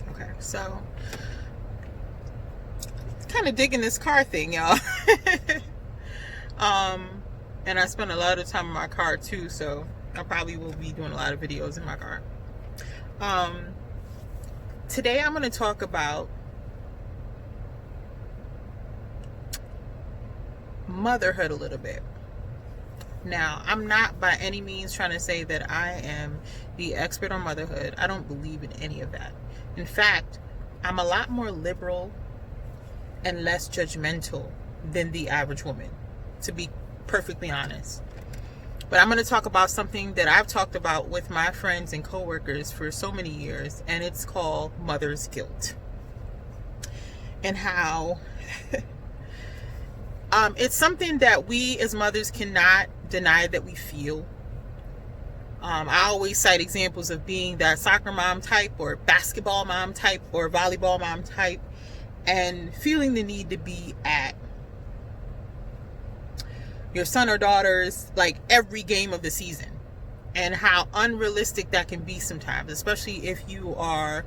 Okay, so kind of digging this car thing, y'all. um, and I spend a lot of time in my car too, so I probably will be doing a lot of videos in my car. Today I'm going to talk about motherhood a little bit. Now, I'm not by any means trying to say that I am the expert on motherhood. I don't believe in any of that. In fact, I'm a lot more liberal and less judgmental than the average woman, to be perfectly honest. But I'm going to talk about something that I've talked about with my friends and coworkers for so many years, and it's called mother's guilt. And how it's something that we as mothers cannot deny that we feel. I always cite examples of being that soccer mom type or basketball mom type or volleyball mom type and feeling the need to be at your son or daughter's like every game of the season, and how unrealistic that can be sometimes, especially if you're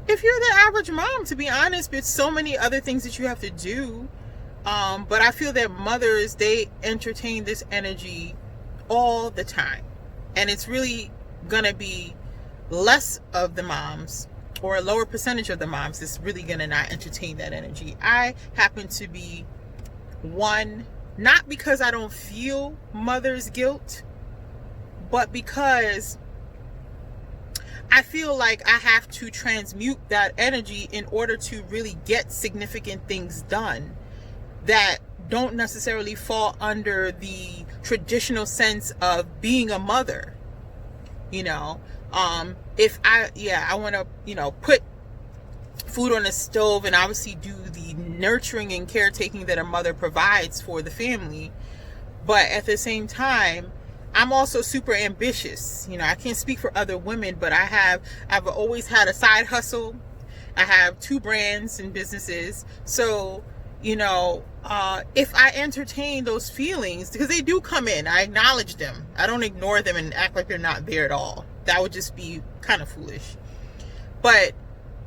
the average mom, to be honest. But so many other things that you have to do. But I feel that mothers, they entertain this energy all the time. And it's really going to be less of the moms, or a lower percentage of the moms, that's really going to not entertain that energy. I happen to be one, not because I don't feel mother's guilt, but because I feel like I have to transmute that energy in order to really get significant things done that don't necessarily fall under the traditional sense of being a mother. If I want to, put food on the stove and obviously do the nurturing and caretaking that a mother provides for the family. But at the same time, I'm also super ambitious. I can't speak for other women, but I've always had a side hustle. I have 2 brands and businesses. So, if I entertain those feelings, because they do come in, I acknowledge them. I don't ignore them and act like they're not there at all. That would just be kind of foolish. But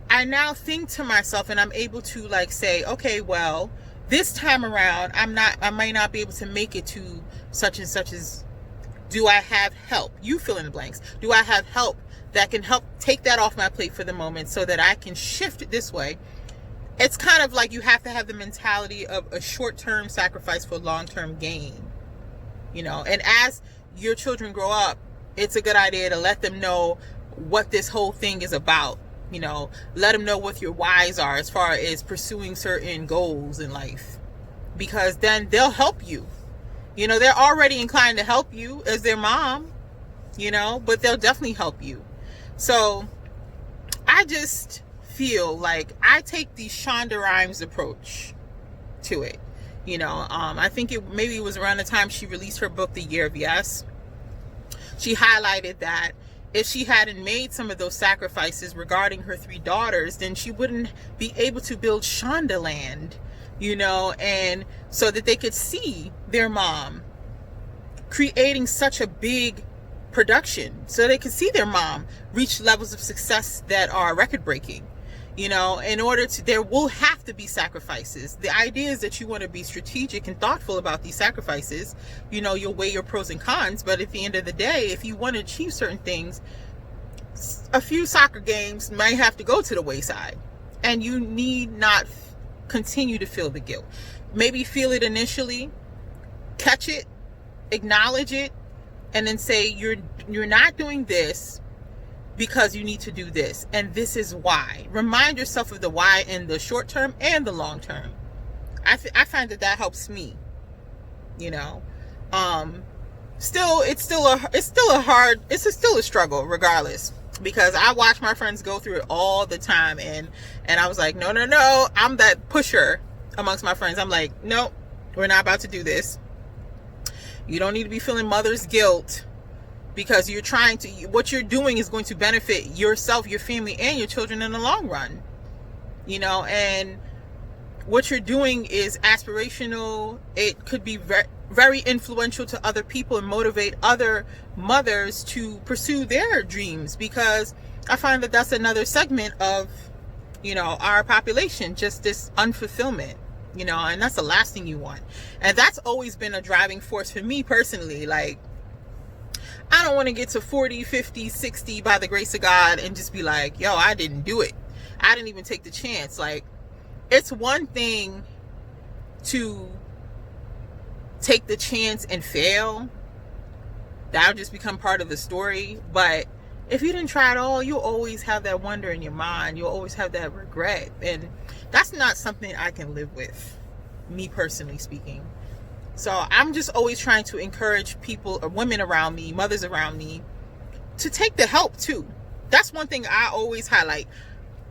I now think to myself, and I'm able to say, okay, well, this time around, I might not be able to make it to such and such as. Do I have help? You fill in the blanks. Do I have help that can help take that off my plate for the moment so that I can shift it this way? It's kind of like you have to have the mentality of a short-term sacrifice for long-term gain. And as your children grow up, it's a good idea to let them know what this whole thing is about. Let them know what your whys are as far as pursuing certain goals in life, because then they'll help you. They're already inclined to help you as their mom, but they'll definitely help you. So I just feel like I take the Shonda Rhimes approach to it. I think maybe it was around the time she released her book, The Year of Yes. She highlighted that if she hadn't made some of those sacrifices regarding her 3 daughters, then she wouldn't be able to build Shondaland, and so that they could see their mom creating such a big production, so they could see their mom reach levels of success that are record breaking. In order to, there will have to be sacrifices. The idea is that you want to be strategic and thoughtful about these sacrifices. You'll weigh your pros and cons, but at the end of the day, if you want to achieve certain things, a few soccer games might have to go to the wayside, and you need not continue to feel the guilt. Maybe feel it initially, catch it, acknowledge it, and then say you're not doing this because you need to do this, and this is why. Remind yourself of the why in the short term and the long term. I find that helps me. Still a struggle regardless, because I watch my friends go through it all the time, and I was like, no, I'm that pusher amongst my friends. I'm like, no, we're not about to do this. You don't need to be feeling mother's guilt, because what you're doing is going to benefit yourself, your family, and your children in the long run. And what you're doing is aspirational. It could be very influential to other people and motivate other mothers to pursue their dreams, because I find that that's another segment of, our population, just this unfulfillment, and that's the last thing you want. And that's always been a driving force for me personally. Like, I don't want to get to 40, 50, 60 by the grace of God and just be like, yo, I didn't do it. I didn't even take the chance. Like, it's one thing to take the chance and fail. That'll just become part of the story. But if you didn't try at all, you'll always have that wonder in your mind. You'll always have that regret. And that's not something I can live with, me personally speaking. So I'm just always trying to encourage people, or women around me, mothers around me, to take the help too. That's one thing I always highlight.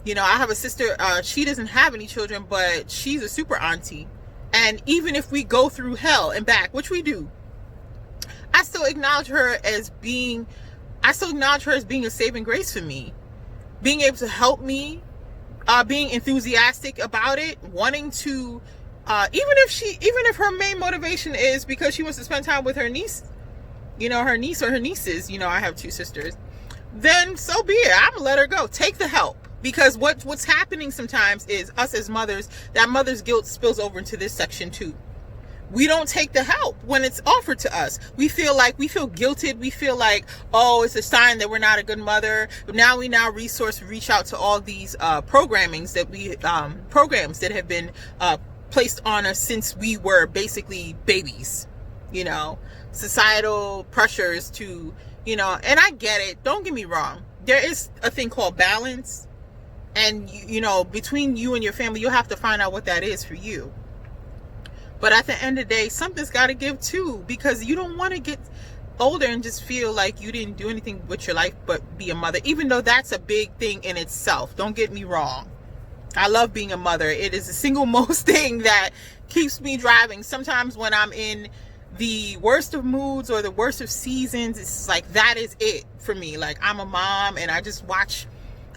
I have a sister, she doesn't have any children, but she's a super auntie. And even if we go through hell and back, which we do, I still acknowledge her as being a saving grace for me. Being able to help me, being enthusiastic about it, wanting to, even if her main motivation is because she wants to spend time with her niece, her niece or her nieces, I have 2 sisters, then so be it. I'm gonna let her go. Take the help. Because what's happening sometimes is us as mothers, that mother's guilt spills over into this section too. We don't take the help when it's offered to us. We feel guilted. We feel like, oh, it's a sign that we're not a good mother. But now we reach out to all these programs that have been placed on us since we were basically babies. Societal pressures to, and I get it. Don't get me wrong. There is a thing called balance. And, between you and your family, you'll have to find out what that is for you. But at the end of the day, something's got to give too, because you don't want to get older and just feel like you didn't do anything with your life but be a mother, even though that's a big thing in itself. Don't get me wrong. I love being a mother. It is the single most thing that keeps me driving. Sometimes when I'm in the worst of moods or the worst of seasons, it's like that is it for me. Like, I'm a mom and I just watch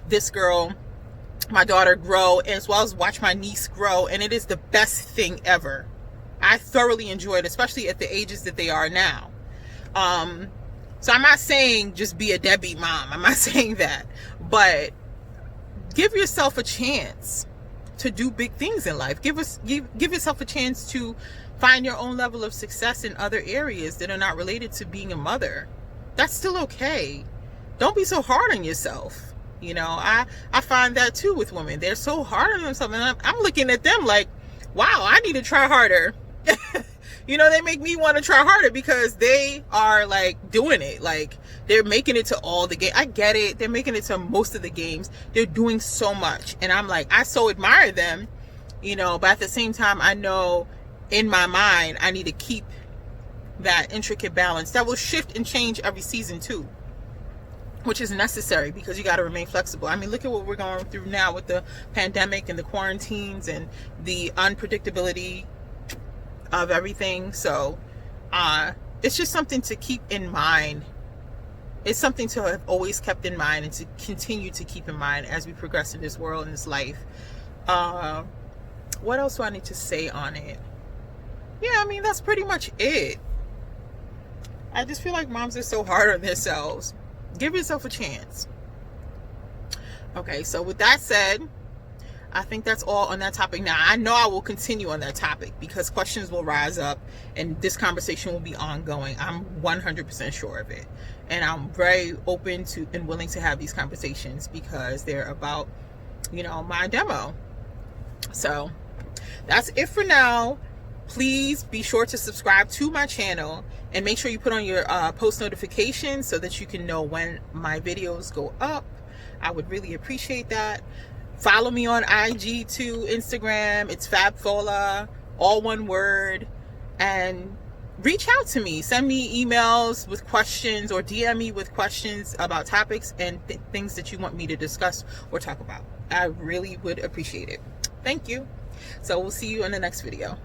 this girl, my daughter, grow, as well as watch my niece grow, and it is the best thing ever. I thoroughly enjoy it, especially at the ages that they are now. So I'm not saying just be a deadbeat mom. I'm not saying that, but give yourself a chance to do big things in life. Give yourself a chance to find your own level of success in other areas that are not related to being a mother. That's still okay. Don't be so hard on yourself. I find that too with women. They're so hard on themselves, and I'm looking at them like, wow, I need to try harder. They make me want to try harder because they are like doing it. Like, they're making it to all the games. I get it. They're making it to most of the games. They're doing so much. And I'm like, I so admire them, but at the same time, I know in my mind, I need to keep that intricate balance that will shift and change every season too, which is necessary because you got to remain flexible. I mean, look at what we're going through now with the pandemic and the quarantines and the unpredictability of everything. So it's just something to keep in mind. It's something to have always kept in mind and to continue to keep in mind as we progress in this world and this life. What else do I need to say on it? Yeah, I mean, that's pretty much it. I just feel like moms are so hard on themselves. Give yourself a chance. Okay, so with that said, I think that's all on that topic. Now, I know I will continue on that topic because questions will rise up and this conversation will be ongoing. I'm 100% sure of it. And I'm very open to and willing to have these conversations because they're about, my demo. So that's it for now. Please be sure to subscribe to my channel and make sure you put on your post notifications so that you can know when my videos go up. I would really appreciate that. Follow me on IG too, Instagram. It's Fabfola, all one word. And reach out to me. Send me emails with questions or DM me with questions about topics and things that you want me to discuss or talk about. I really would appreciate it. Thank you. So we'll see you in the next video.